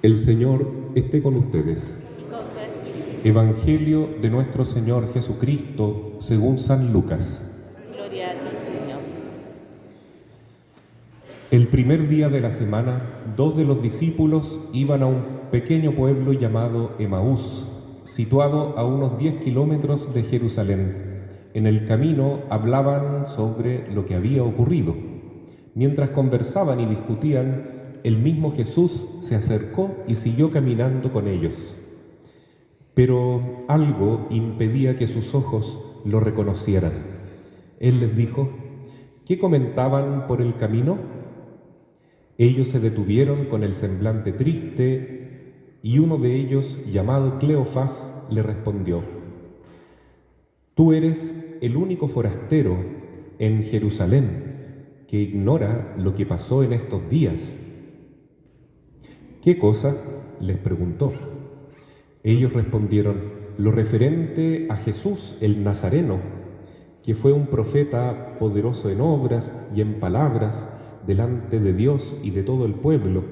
El Señor esté con ustedes. Y con tu espíritu. Evangelio de nuestro Señor Jesucristo según San Lucas. Gloria a ti, Señor. El primer día de la semana, 2 de los discípulos iban a un pequeño pueblo llamado Emaús, situado a unos 10 kilómetros de Jerusalén. En el camino hablaban sobre lo que había ocurrido. Mientras conversaban y discutían, el mismo Jesús se acercó y siguió caminando con ellos. Pero algo impedía que sus ojos lo reconocieran. Él les dijo: ¿qué comentaban por el camino? Ellos se detuvieron con el semblante triste y uno de ellos, llamado Cleofás, le respondió: Tú eres el único forastero en Jerusalén que ignora lo que pasó en estos días. ¿Qué cosa?, les preguntó. Ellos respondieron: lo referente a Jesús el Nazareno, que fue un profeta poderoso en obras y en palabras delante de Dios y de todo el pueblo,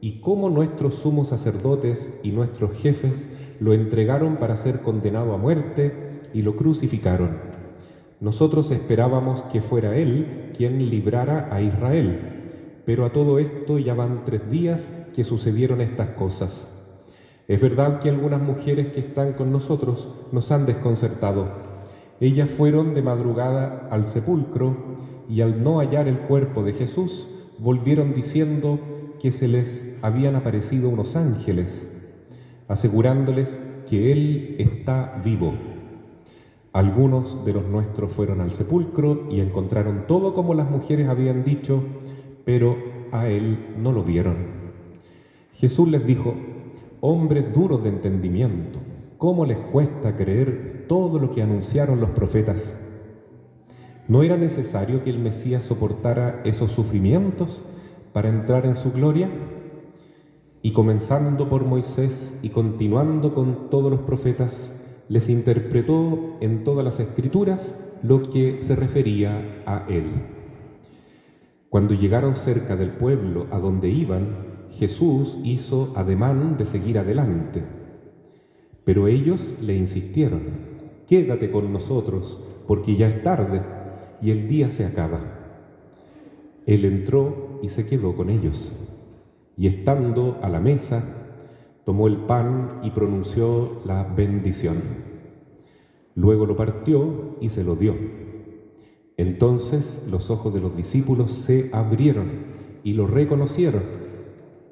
y cómo nuestros sumos sacerdotes y nuestros jefes lo entregaron para ser condenado a muerte y lo crucificaron. Nosotros esperábamos que fuera Él quien librara a Israel, pero a todo esto ya van 3 días que sucedieron estas cosas. Es verdad que algunas mujeres que están con nosotros nos han desconcertado. Ellas fueron de madrugada al sepulcro y al no hallar el cuerpo de Jesús, volvieron diciendo que se les habían aparecido unos ángeles, asegurándoles que Él está vivo. Algunos de los nuestros fueron al sepulcro y encontraron todo como las mujeres habían dicho, pero a Él no lo vieron. Jesús les dijo: hombres duros de entendimiento, ¿cómo les cuesta creer todo lo que anunciaron los profetas? ¿No era necesario que el Mesías soportara esos sufrimientos para entrar en su gloria? Y comenzando por Moisés y continuando con todos los profetas, les interpretó en todas las Escrituras lo que se refería a Él. Cuando llegaron cerca del pueblo a donde iban, Jesús hizo ademán de seguir adelante. Pero ellos le insistieron: quédate con nosotros, porque ya es tarde y el día se acaba. Él entró y se quedó con ellos. Y estando a la mesa, tomó el pan y pronunció la bendición. Luego lo partió y se lo dio. Entonces los ojos de los discípulos se abrieron y lo reconocieron,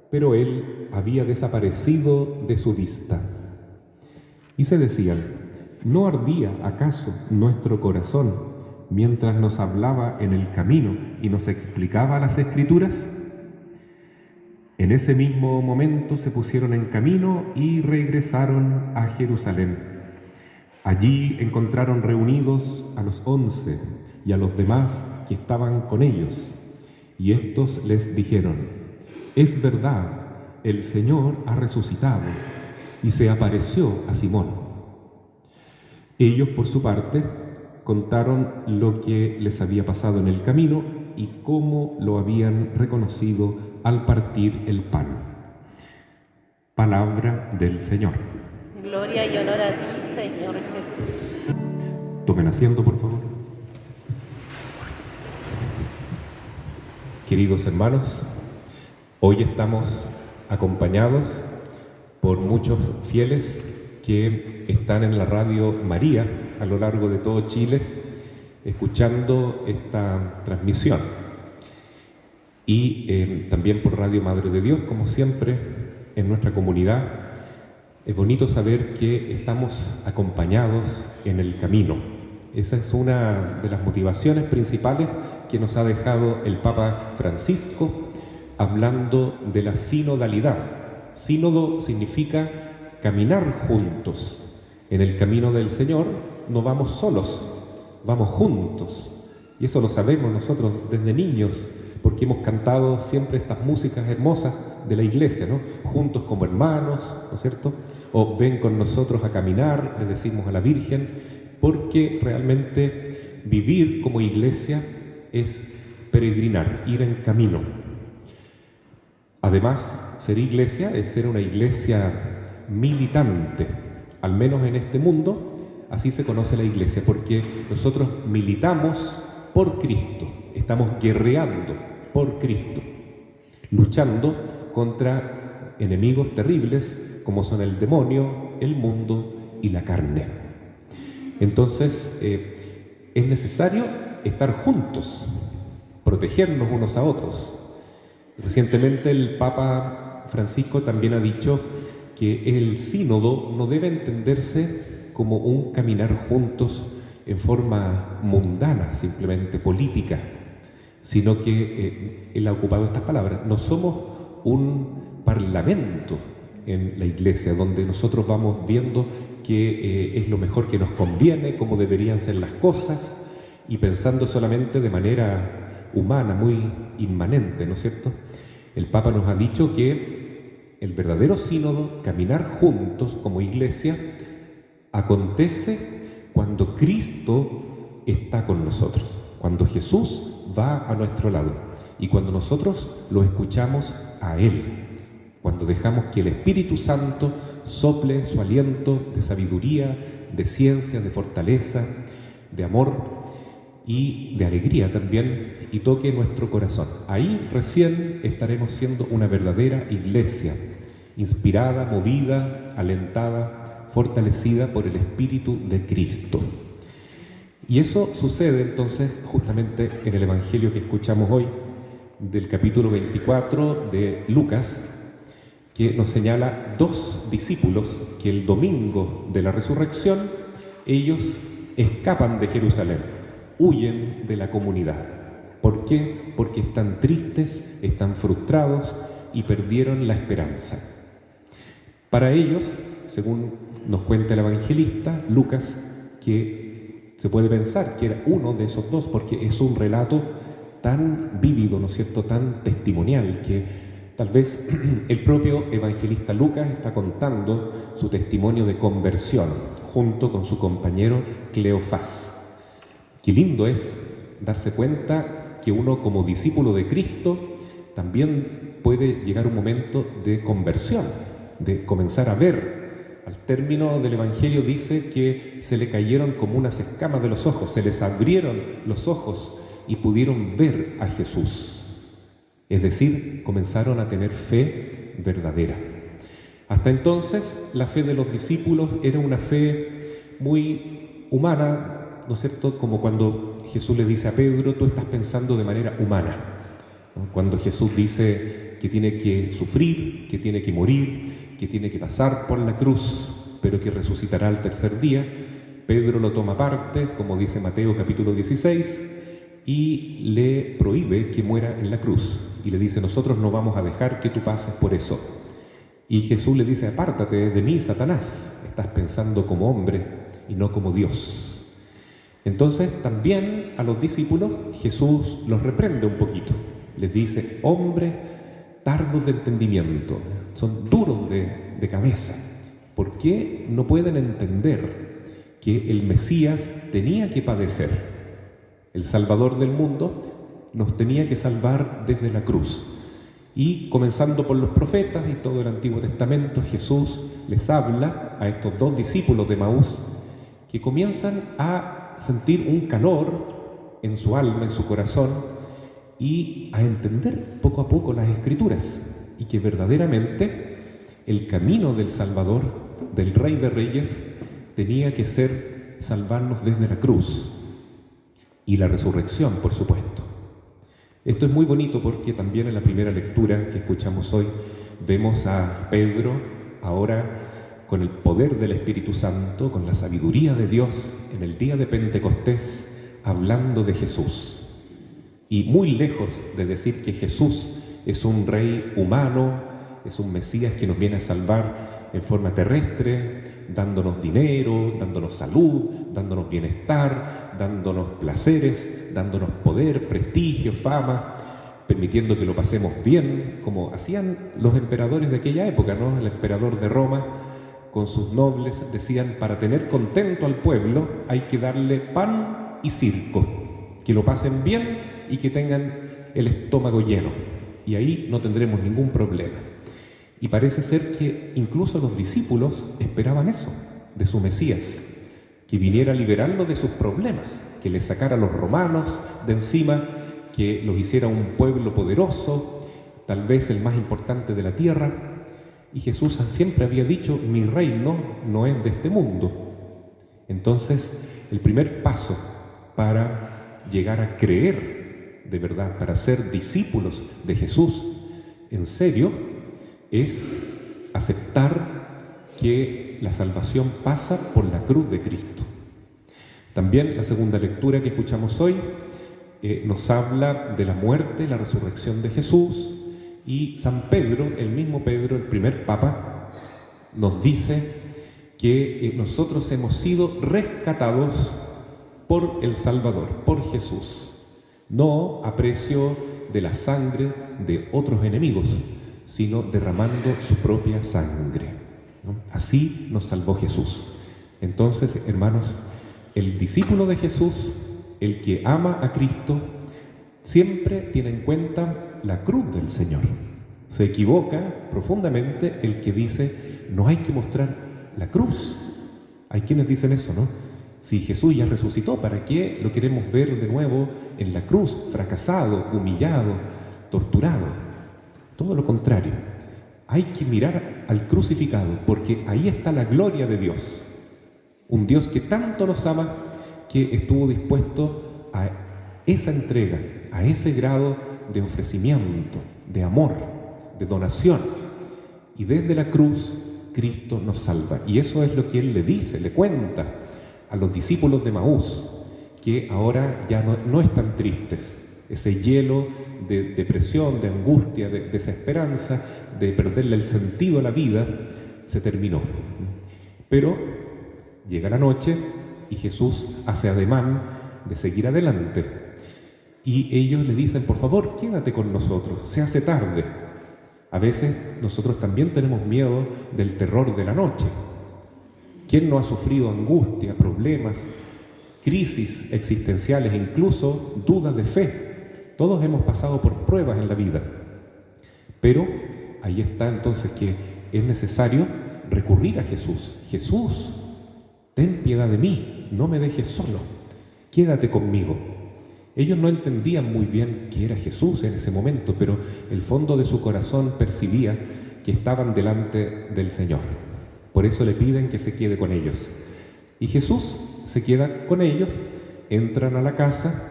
pero él había desaparecido de su vista. Y se decían: ¿no ardía acaso nuestro corazón mientras nos hablaba en el camino y nos explicaba las Escrituras? En ese mismo momento se pusieron en camino y regresaron a Jerusalén. Allí encontraron reunidos a los 11 y a los demás que estaban con ellos. Y estos les dijeron: es verdad, el Señor ha resucitado y se apareció a Simón. Ellos, por su parte, contaron lo que les había pasado en el camino y cómo lo habían reconocido al partir el pan. Palabra del Señor. Gloria y honor a ti, Señor Jesús. Tomen asiento, por favor. Queridos hermanos, hoy estamos acompañados por muchos fieles que están en la Radio María a lo largo de todo Chile, escuchando esta transmisión. Y también por Radio Madre de Dios, como siempre, en nuestra comunidad. Es bonito saber que estamos acompañados en el camino. Esa es una de las motivaciones principales que nos ha dejado el Papa Francisco, hablando de la sinodalidad. Sínodo significa caminar juntos. En el camino del Señor no vamos solos, vamos juntos. Y eso lo sabemos nosotros desde niños, porque hemos cantado siempre estas músicas hermosas de la iglesia, ¿no? Juntos como hermanos, ¿no es cierto? O ven con nosotros a caminar, le decimos a la Virgen, porque realmente vivir como iglesia es peregrinar, ir en camino. Además, ser iglesia es ser una iglesia militante, al menos en este mundo, así se conoce la iglesia, porque nosotros militamos por Cristo, estamos guerreando por Cristo, luchando contra enemigos terribles como son el demonio, el mundo y la carne. Entonces, es necesario estar juntos, protegernos unos a otros. Recientemente el Papa Francisco también ha dicho que el sínodo no debe entenderse como un caminar juntos en forma mundana, simplemente política, sino que él ha ocupado estas palabras. No somos un parlamento en la iglesia donde nosotros vamos viendo qué es lo mejor que nos conviene, cómo deberían ser las cosas, y pensando solamente de manera humana, muy inmanente, ¿no es cierto? El Papa nos ha dicho que el verdadero sínodo, caminar juntos como iglesia, acontece cuando Cristo está con nosotros, cuando Jesús va a nuestro lado y cuando nosotros lo escuchamos a Él, cuando dejamos que el Espíritu Santo sople su aliento de sabiduría, de ciencia, de fortaleza, de amor y de alegría también, y toque nuestro corazón. Ahí recién estaremos siendo una verdadera iglesia, inspirada, movida, alentada, fortalecida por el Espíritu de Cristo. Y eso sucede entonces justamente en el Evangelio que escuchamos hoy, del capítulo 24 de Lucas, que nos señala dos discípulos que el domingo de la resurrección ellos escapan de Jerusalén, huyen de la comunidad. ¿Por qué? Porque están tristes, están frustrados y perdieron la esperanza. Para ellos, según nos cuenta el evangelista Lucas, que se puede pensar que era uno de esos dos, porque es un relato tan vívido, ¿no es cierto?, tan testimonial, que tal vez el propio evangelista Lucas está contando su testimonio de conversión junto con su compañero Cleofás. Qué lindo es darse cuenta que uno como discípulo de Cristo también puede llegar un momento de conversión, de comenzar a ver. Al término del Evangelio dice que se le cayeron como unas escamas de los ojos, se les abrieron los ojos y pudieron ver a Jesús. Es decir, comenzaron a tener fe verdadera. Hasta entonces, la fe de los discípulos era una fe muy humana, ¿no es cierto? Como cuando Jesús le dice a Pedro, tú estás pensando de manera humana, ¿no? Cuando Jesús dice que tiene que sufrir, que tiene que morir, que tiene que pasar por la cruz, pero que resucitará al tercer día, Pedro lo toma aparte, como dice Mateo capítulo 16, y le prohíbe que muera en la cruz. Y le dice, nosotros no vamos a dejar que tú pases por eso. Y Jesús le dice, apártate de mí, Satanás, estás pensando como hombre y no como Dios. Entonces también a los discípulos Jesús los reprende un poquito. Les dice, hombres tardos de entendimiento, son duros de cabeza. ¿Por qué no pueden entender que el Mesías tenía que padecer? El Salvador del mundo nos tenía que salvar desde la cruz. Y comenzando por los profetas y todo el Antiguo Testamento, Jesús les habla a estos dos discípulos de Emaús que comienzan a sentir un calor en su alma, en su corazón, y a entender poco a poco las Escrituras, y que verdaderamente el camino del Salvador, del Rey de Reyes, tenía que ser salvarnos desde la cruz y la resurrección, por supuesto. Esto es muy bonito porque también en la primera lectura que escuchamos hoy vemos a Pedro ahora con el poder del Espíritu Santo, con la sabiduría de Dios en el día de Pentecostés, hablando de Jesús. Y muy lejos de decir que Jesús es un rey humano, es un Mesías que nos viene a salvar en forma terrestre, dándonos dinero, dándonos salud, dándonos bienestar, dándonos placeres, dándonos poder, prestigio, fama, permitiendo que lo pasemos bien, como hacían los emperadores de aquella época, ¿no? El emperador de Roma, con sus nobles, decían, para tener contento al pueblo hay que darle pan y circo, que lo pasen bien y que tengan el estómago lleno. y ahí no tendremos ningún problema. Y parece ser que incluso los discípulos esperaban eso de su Mesías, que viniera a liberarlo de sus problemas, que le sacara a los romanos de encima, que los hiciera un pueblo poderoso, tal vez el más importante de la tierra. Y Jesús siempre había dicho: mi reino no es de este mundo. Entonces, el primer paso para llegar a creer de verdad, para ser discípulos de Jesús en serio, es aceptar que la salvación pasa por la cruz de Cristo. También la segunda lectura que escuchamos hoy nos habla de la muerte, la resurrección de Jesús, y San Pedro, el mismo Pedro, el primer Papa, nos dice que nosotros hemos sido rescatados por el Salvador, por Jesús, no a precio de la sangre de otros enemigos, sino derramando su propia sangre, ¿no? Así nos salvó Jesús. Entonces, hermanos, el discípulo de Jesús, el que ama a Cristo, siempre tiene en cuenta la cruz del Señor. Se equivoca profundamente el que dice: no hay que mostrar la cruz. Hay quienes dicen eso, ¿no? Si Jesús ya resucitó, ¿para qué lo queremos ver de nuevo en la cruz, fracasado, humillado, torturado? Todo lo contrario. Hay que mirar al crucificado, porque ahí está la gloria de Dios. Un Dios que tanto nos ama, que estuvo dispuesto a esa entrega, a ese grado de ofrecimiento, de amor, de donación. Y desde la cruz, Cristo nos salva. Y eso es lo que Él le dice, le cuenta a los discípulos de Emaús, que ahora ya no están tristes. Ese hielo de depresión, de angustia, de desesperanza, de perderle el sentido a la vida, se terminó. Pero llega la noche y Jesús hace ademán de seguir adelante. Y ellos le dicen: por favor, quédate con nosotros, se hace tarde. A veces nosotros también tenemos miedo del terror de la noche. ¿Quién no ha sufrido angustia, problemas, crisis existenciales, incluso dudas de fe? Todos hemos pasado por pruebas en la vida. Pero ahí está entonces que es necesario recurrir a Jesús. Jesús, ten piedad de mí, no me dejes solo, quédate conmigo. Ellos no entendían muy bien qué era Jesús en ese momento, pero el fondo de su corazón percibía que estaban delante del Señor. Por eso le piden que se quede con ellos. Y Jesús se queda con ellos, entran a la casa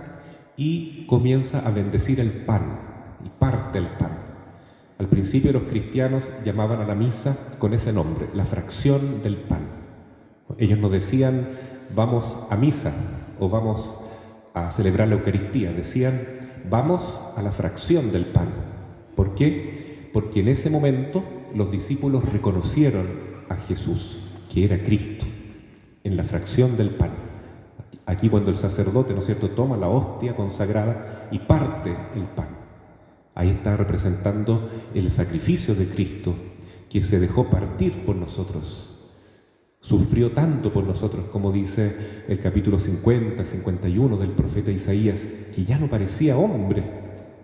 y comienza a bendecir el pan, y parte el pan. Al principio los cristianos llamaban a la misa con ese nombre, la fracción del pan. Ellos no decían: vamos a misa o vamos a celebrar la Eucaristía, decían: vamos a la fracción del pan. ¿Por qué? Porque en ese momento los discípulos reconocieron a Jesús, que era Cristo, en la fracción del pan. Aquí cuando el sacerdote, ¿no es cierto?, toma la hostia consagrada y parte el pan. Ahí está representando el sacrificio de Cristo, que se dejó partir por nosotros. Sufrió tanto por nosotros, como dice el capítulo 50, 51 del profeta Isaías, que ya no parecía hombre.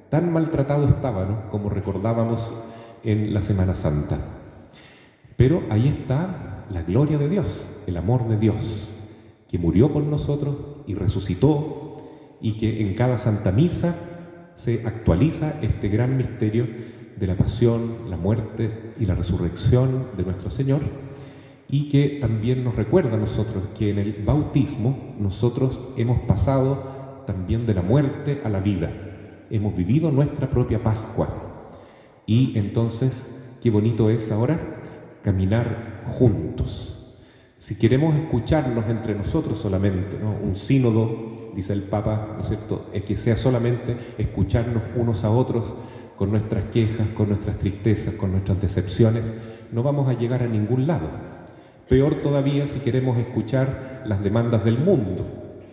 Tan maltratado estaba, ¿no?, como recordábamos en la Semana Santa. Pero ahí está la gloria de Dios, el amor de Dios, que murió por nosotros y resucitó, y que en cada Santa Misa se actualiza este gran misterio de la pasión, la muerte y la resurrección de nuestro Señor, y que también nos recuerda a nosotros que en el bautismo nosotros hemos pasado también de la muerte a la vida, hemos vivido nuestra propia Pascua. Y entonces, qué bonito es ahora caminar juntos. Si queremos escucharnos entre nosotros solamente, ¿no?, un sínodo, dice el Papa, ¿no es cierto?, es que sea solamente escucharnos unos a otros con nuestras quejas, con nuestras tristezas, con nuestras decepciones, no vamos a llegar a ningún lado. Peor todavía si queremos escuchar las demandas del mundo,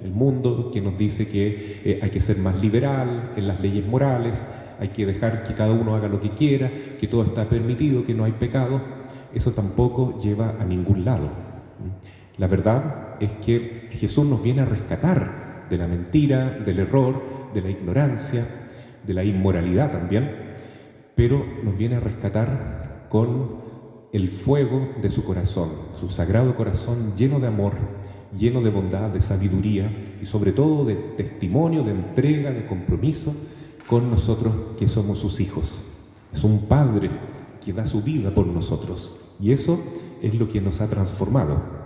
el mundo que nos dice que hay que ser más liberal en las leyes morales, hay que dejar que cada uno haga lo que quiera, que todo está permitido, que no hay pecado. Eso tampoco lleva a ningún lado. La verdad es que Jesús nos viene a rescatar de la mentira, del error, de la ignorancia, de la inmoralidad también, pero nos viene a rescatar con el fuego de su corazón, su sagrado corazón lleno de amor, lleno de bondad, de sabiduría y sobre todo de testimonio, de entrega, de compromiso con nosotros que somos sus hijos. Es un Padre que da su vida por nosotros y eso es lo que nos ha transformado.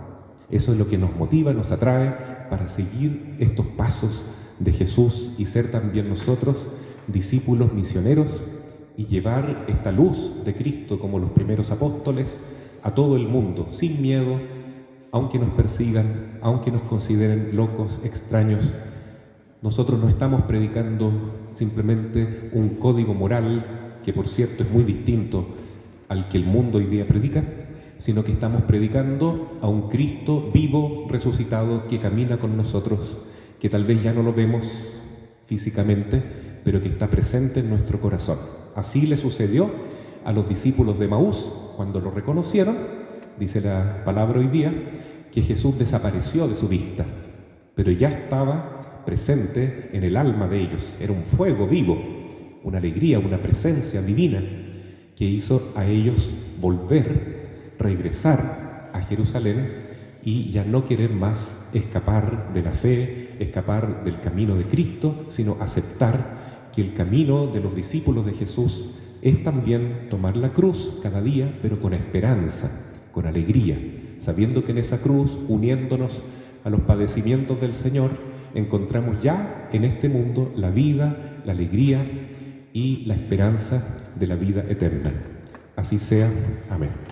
Eso es lo que nos motiva, nos atrae para seguir estos pasos de Jesús y ser también nosotros discípulos misioneros y llevar esta luz de Cristo como los primeros apóstoles a todo el mundo, sin miedo, aunque nos persigan, aunque nos consideren locos, extraños. Nosotros no estamos predicando simplemente un código moral, que por cierto es muy distinto al que el mundo hoy día predica, sino que estamos predicando a un Cristo vivo, resucitado, que camina con nosotros, que tal vez ya no lo vemos físicamente, pero que está presente en nuestro corazón. Así le sucedió a los discípulos de Emaús cuando lo reconocieron. Dice la palabra hoy día que Jesús desapareció de su vista, pero ya estaba presente en el alma de ellos. Era un fuego vivo, una alegría, una presencia divina que hizo a ellos volver, regresar a Jerusalén y ya no querer más escapar de la fe, escapar del camino de Cristo, sino aceptar que el camino de los discípulos de Jesús es también tomar la cruz cada día, pero con esperanza, con alegría, sabiendo que en esa cruz, uniéndonos a los padecimientos del Señor, encontramos ya en este mundo la vida, la alegría y la esperanza de la vida eterna. Así sea. Amén.